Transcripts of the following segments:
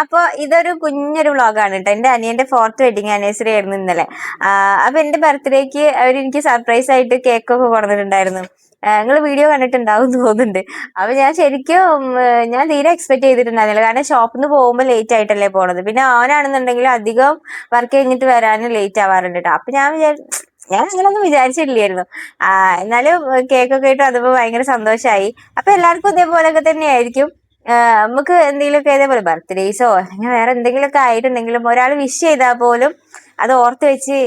അപ്പൊ ഇതൊരു കുഞ്ഞൊരു വ്ളോഗാണ് കേട്ടോ. എന്റെ അനിയന്റെ 4th വെഡിങ് ആനിവേഴ്സറി ആയിരുന്നു ഇന്നലെ. അപ്പൊ എന്റെ ബർത്ത്ഡേക്ക് അവരെനിക്ക് സർപ്രൈസ് ആയിട്ട് കേക്കൊക്കെ കൊടുത്തിട്ടുണ്ടായിരുന്നു. നിങ്ങൾ വീഡിയോ കണ്ടിട്ടുണ്ടാവും തോന്നുന്നുണ്ട്. അപ്പൊ ഞാൻ ശരിക്കും ഞാൻ തീരെ എക്സ്പെക്ട് ചെയ്തിട്ടുണ്ടായിരുന്നില്ല. കാരണം ഷോപ്പിൽ നിന്ന് പോകുമ്പോൾ ലേറ്റ് ആയിട്ടല്ലേ പോണത്. പിന്നെ അവനാണെന്നുണ്ടെങ്കിൽ അധികം വർക്ക് കഴിഞ്ഞിട്ട് വരാനും ലേറ്റ് ആവാറുണ്ട് കേട്ടോ. അപ്പൊ ഞാൻ അങ്ങനൊന്നും വിചാരിച്ചില്ലായിരുന്നു. എന്നാലും കേക്കൊക്കെ ഇട്ട് അതിപ്പോ ഭയങ്കര സന്തോഷമായി. അപ്പൊ എല്ലാവർക്കും ഇതേപോലെയൊക്കെ തന്നെയായിരിക്കും. നമുക്ക് എന്തെങ്കിലുമൊക്കെ ഇതേപോലെ ബർത്ത്ഡേസോ അങ്ങനെ വേറെ എന്തെങ്കിലുമൊക്കെ ആയിട്ടുണ്ടെങ്കിലും ഒരാൾ വിഷ് ചെയ്താൽ പോലും അത് ഓർത്ത് വെച്ച്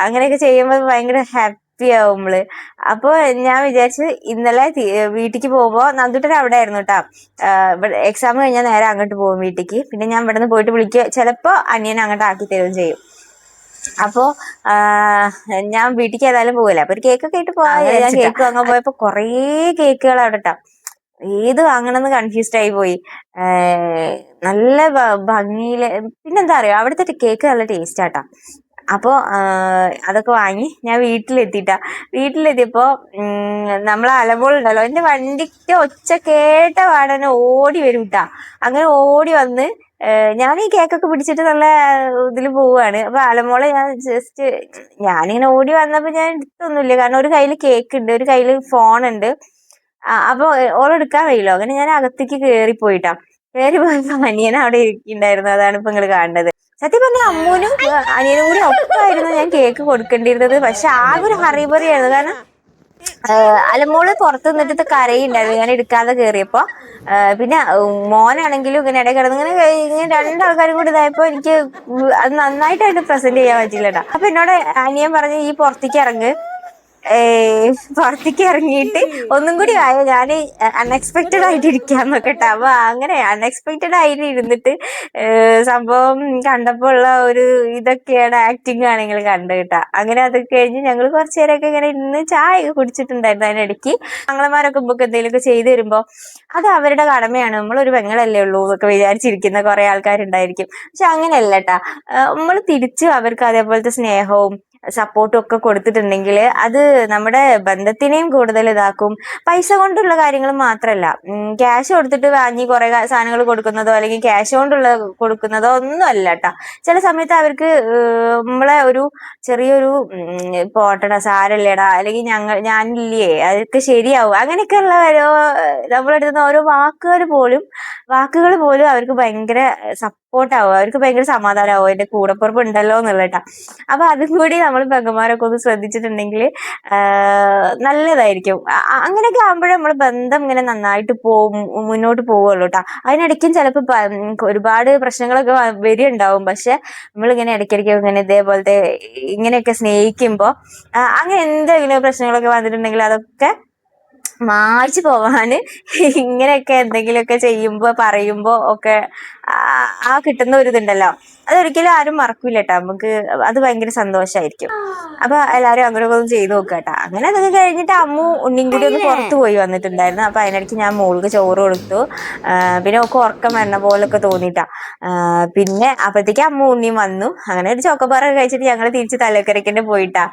അങ്ങനെയൊക്കെ ചെയ്യുമ്പോൾ ഭയങ്കര ഹാപ്പി ആവും നമ്മള്. അപ്പൊ ഞാൻ വിചാരിച്ചു ഇന്നലെ വീട്ടിലേക്ക് പോകുമ്പോ നന്ദുട്ടൻ അവിടെ ആയിരുന്നു കേട്ടോ. എക്സാം കഴിഞ്ഞാൽ നേരെ അങ്ങോട്ട് പോകും വീട്ടിലേക്ക്. പിന്നെ ഞാൻ ഇവിടെ നിന്ന് പോയിട്ട് വിളിക്കുക, ചിലപ്പോ അനിയൻ അങ്ങോട്ട് ആക്കി തരുകയും ചെയ്യും. അപ്പോ ഞാൻ വീട്ടിലേക്ക് ഏതായാലും പോകല്ലേ, അപ്പൊ ഒരു കേക്കൊക്കെ ആയിട്ട് പോവാ. ഞാൻ കേക്ക് വാങ്ങാൻ പോയപ്പോ കൊറേ കേക്കുകൾ അവിടെ ഇട്ടാ. ഏത് വാങ്ങണമെന്ന് കൺഫ്യൂസ്ഡ് ആയി പോയി. നല്ല ഭംഗിയില്, പിന്നെന്താ അറിയോ, അവിടുത്തെ കേക്ക് നല്ല ടേസ്റ്റ് ആട്ടാ. അപ്പോ അതൊക്കെ വാങ്ങി ഞാൻ വീട്ടിലെത്തിയപ്പോ നമ്മളെ അലമോളുണ്ടല്ലോ, എന്റെ വണ്ടിക്ക് ഒച്ച കേട്ട പാടനെ ഓടി വരും ട്ടാ. അങ്ങനെ ഓടി വന്ന് ഞാൻ ഈ കേക്കൊക്കെ പിടിച്ചിട്ട് നല്ല ഇതിൽ പോവുകയാണ്. അപ്പൊ അലമോളെ ഞാനിങ്ങനെ ഓടി വന്നപ്പോ ഞാൻ എടുത്തൊന്നുമില്ല, കാരണം ഒരു കയ്യിൽ കേക്ക് ഉണ്ട്, ഒരു കയ്യിൽ ഫോണുണ്ട്. അപ്പൊ ഓളെടുക്കാൻ കഴിയില്ലോ. അങ്ങനെ ഞാൻ അകത്തേക്ക് കേറിപ്പോയിട്ടാ. പോയപ്പോ അനിയൻ അവിടെ ഇരിക്കുന്നുണ്ടായിരുന്നു. അതാണ് ഇപ്പൊ നിങ്ങൾ കാണുന്നത്. സത്യം പറഞ്ഞ അമ്മൂനും അനിയനും കൂടി ഒപ്പമായിരുന്നു ഞാൻ കേക്ക് കൊടുക്കേണ്ടിയിരുന്നത്. പക്ഷെ ആകെ ഒരു ഹറിബറിയായിരുന്നു. കാരണം അലമോള് പുറത്ത് നിന്നിട്ട് കരയുണ്ടായിരുന്നു ഞാൻ എടുക്കാതെ കേറിയപ്പോ. പിന്നെ മോനാണെങ്കിലും ഇങ്ങനെ ഇടയിൽ കിടന്ന് ഇങ്ങനെ രണ്ടാൾക്കാരും കൂടി ഇതായപ്പോ എനിക്ക് അത് നന്നായിട്ടായിട്ട് പ്രസന്റ് ചെയ്യാൻ പറ്റില്ല കേട്ടോ. അപ്പൊ എന്നോട് അനിയൻ പറഞ്ഞ് ഈ പുറത്തേക്ക് ഇറങ്ങ്, പുറത്തേക്ക് ഇറങ്ങിയിട്ട് ഒന്നും കൂടി ആയോ ഞാൻ അൺഎക്സ്പെക്റ്റഡ് ആയിട്ട് ഇരിക്കാന്നൊക്കെ കേട്ടോ. അപ്പൊ അങ്ങനെ അൺഎക്സ്പെക്റ്റഡ് ആയിട്ട് ഇരുന്നിട്ട് സംഭവം കണ്ടപ്പോ ഉള്ള ഒരു ഇതൊക്കെയാണ് ആക്ടിങ് ആണ് നിങ്ങൾ കണ്ടു കേട്ടാ. അങ്ങനെ അത് കഴിഞ്ഞ് ഞങ്ങൾ കുറച്ചു നേരമൊക്കെ ഇങ്ങനെ ഇന്ന് ചായ ഒക്കെ കുടിച്ചിട്ടുണ്ടായിരുന്നു. അതിനിടയ്ക്ക് ആങ്ങളമാരൊക്കെ നമുക്ക് എന്തെങ്കിലുമൊക്കെ ചെയ്തു തരുമ്പോ അത് അവരുടെ കടമയാണ്, നമ്മളൊരു പെങ്ങളല്ലേ ഉള്ളൂ എന്നൊക്കെ വിചാരിച്ചിരിക്കുന്ന കുറെ ആൾക്കാരുണ്ടായിരിക്കും. പക്ഷെ അങ്ങനെയല്ല കേട്ടാ. നമ്മൾ തിരിച്ച് അവർക്ക് അതേപോലത്തെ സ്നേഹവും സപ്പോർട്ടും ഒക്കെ കൊടുത്തിട്ടുണ്ടെങ്കിൽ അത് നമ്മുടെ ബന്ധത്തിനെയും കൂടുതൽ ഇതാക്കും. പൈസ കൊണ്ടുള്ള കാര്യങ്ങൾ മാത്രമല്ല, ക്യാഷ് കൊടുത്തിട്ട് വാങ്ങി കുറെ സാധനങ്ങൾ കൊടുക്കുന്നതോ അല്ലെങ്കിൽ ക്യാഷ് കൊണ്ടുള്ള കൊടുക്കുന്നതോ ഒന്നും അല്ല കേട്ടാ. ചില സമയത്ത് അവർക്ക് നമ്മളെ ഒരു ചെറിയൊരു പോട്ടടാ സാരല്ലേടാ, അല്ലെങ്കിൽ ഞാനില്ലേ അതൊക്കെ ശരിയാവും, അങ്ങനെയൊക്കെയുള്ള ഓരോ നമ്മളെടുക്കുന്ന ഓരോ വാക്കുകൾ പോലും അവർക്ക് ഭയങ്കര സപ്പോർട്ടാവും, അവർക്ക് ഭയങ്കര സമാധാനമാവും, എന്റെ കൂടപ്പുറപ്പ് ഉണ്ടല്ലോ എന്നുള്ളട്ടാ. അപ്പൊ അതും കൂടി നമ്മൾ പെങ്ങന്മാരൊക്കെ ഒന്ന് ശ്രദ്ധിച്ചിട്ടുണ്ടെങ്കിൽ നല്ലതായിരിക്കും. അങ്ങനെയൊക്കെ ആകുമ്പോഴേ നമ്മളെ ബന്ധം ഇങ്ങനെ നന്നായിട്ട് മുന്നോട്ട് പോവുള്ളൂ കേട്ടോ. അതിനിടയ്ക്കും ചിലപ്പോൾ ഒരുപാട് പ്രശ്നങ്ങളൊക്കെ വരുന്നുണ്ടാവും. പക്ഷെ നമ്മളിങ്ങനെ ഇടയ്ക്കിടയ്ക്ക് ഇങ്ങനെ ഇതേപോലത്തെ ഇങ്ങനെയൊക്കെ സ്നേഹിക്കുമ്പോ അങ്ങനെ എന്തെങ്കിലും പ്രശ്നങ്ങളൊക്കെ വന്നിട്ടുണ്ടെങ്കിൽ അതൊക്കെ മായ്ച്ചു പോവാന് ഇങ്ങനെയൊക്കെ എന്തെങ്കിലുമൊക്കെ ചെയ്യുമ്പോ പറയുമ്പോ ഒക്കെ കിട്ടുന്ന ഒരു ഇതുണ്ടല്ലോ, അതൊരിക്കലും ആരും മറക്കൂല കേട്ടോ. നമുക്ക് അത് ഭയങ്കര സന്തോഷമായിരിക്കും. അപ്പൊ എല്ലാരും അങ്ങനെയൊക്കെ ഒന്ന് ചെയ്ത് നോക്കുക കേട്ടോ. അങ്ങനെ അതൊക്കെ കഴിഞ്ഞിട്ട് അമ്മു ഉണ്ണിയും കൂടി ഒന്ന് പുറത്ത് പോയി വന്നിട്ടുണ്ടായിരുന്നു. അപ്പൊ അതിനിടയ്ക്ക് ഞാൻ മോൾക്ക് ചോറ് കൊടുത്തു. പിന്നെ ഒക്കെ ഉറക്കം വരണ പോലൊക്കെ തോന്നിട്ടാ. പിന്നെ അപ്പഴത്തേക്ക് അമ്മു ഉണ്ണിയും വന്നു. അങ്ങനെ ഒരു ചോക്കോബാറൊക്കെ കഴിച്ചിട്ട് ഞങ്ങൾ തിരിച്ച് തലക്കരയ്ക്ക് തന്നെ പോയിട്ടാ.